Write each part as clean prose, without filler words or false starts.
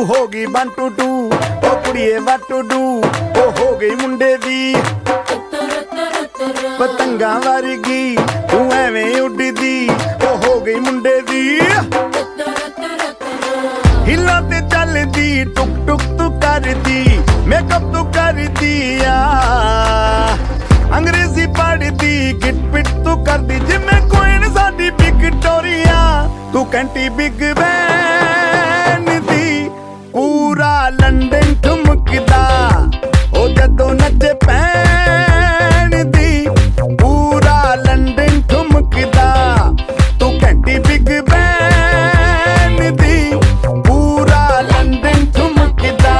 ਹੋ ਗਈ 1 2 2 ਉਹ ਕੁੜੀਏ what to do ਉਹ ਹੋ ਗਈ ਮੁੰਡੇ ਦੀ ਪਤੰਗਾਂ ਵਰਗੀ ਤੂੰ ਐਵੇਂ ਉੱਡਦੀ ਉਹ ਹੋ ਗਈ ਮੁੰਡੇ ਦੀ ਹਿੱਲਾਂ ਤੇ ਚੱਲਦੀ ਟੁਕ ਟੁਕ ਤੂੰ ਕਰਦੀ ਮੇਕਅਪ ਤੂੰ ਕਰਦੀ ਆ ਅੰਗਰੇਜ਼ੀ ਪੜ੍ਹਦੀ ਗਿਟ ਪਿਟ ਤੂੰ ਕਰਦੀ ਜਿਵੇਂ ਕੁਈਨ ਸਾਡੀ ਵਿਕਟੋਰੀਆ ਤੂੰ ਕੰਟੀ ਬਿਗ ਬੈਨ ਦੀ ਪੂਰਾ ਲੰਡਨ ਠੁਮਕਦਾ ਉਹ ਜਦੋਂ ਨੱਚੇ ਪੈਣ ਦੀ ਪੂਰਾ ਲੰਡਨ ਠੁਮਕਦਾ ਤੂੰ ਕੰਟੀ ਬਿਗ ਬੈਨ ਦੀ ਪੂਰਾ ਲੰਡਨ ਠੁਮਕਦਾ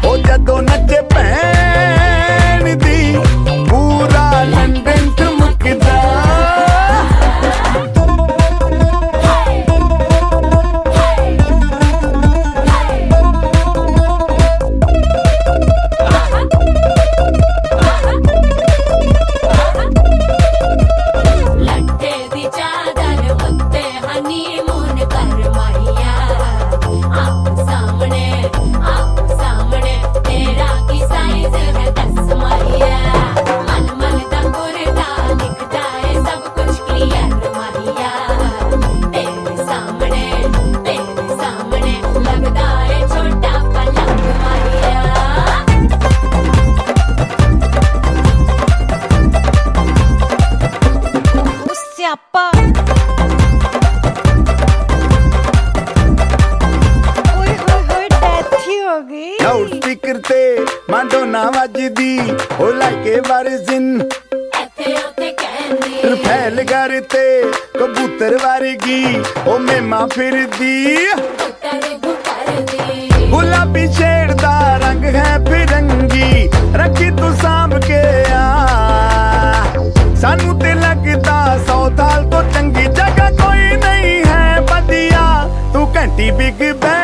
ਉਹ ਜਦੋਂ ਨੱਚੇ ਪੈਣ ਦੀ ਪੂਰਾ ਲੰਡਨ ਠੁਮਕਦਾ ਲਾਊਡ ਸਪੀਕਰ ਤੇ ਮਾਡੋਨਾ ਵੱਜਦੀ ਉਹ ਲਾਈਕੇ ਵਰਜ਼ਨ ਇੱਥੇ ਉੱਥੇ ਕਹਿੰਦੀ ਰਫੈਲ ਘਰ ਤੇ ਕਬੂਤਰ ਵਰਗੀ ਉਹ ਮੇਮਾ ਫਿਰਦੀ ਗੁਲਾਬੀ ਸ਼ੇਡ ਦਾ ਰੰਗ ਹੈ ਫਿਰੰਗੀ ਰੱਖੀ ਤੂੰ ਸਾਂਭ ਕੇ ਆ ਸਾਨੂੰ ਤੇ ਲੱਗਦਾ 100 ਸਾਲ ਤੋਂ ਚੰਗੀ ਜਗ੍ਹਾ ਕੋਈ ਨਹੀਂ ਹੈ ਵਧੀਆ ਤੂੰ ਘੰਟੀ ਬਿਗ ਬੈਨ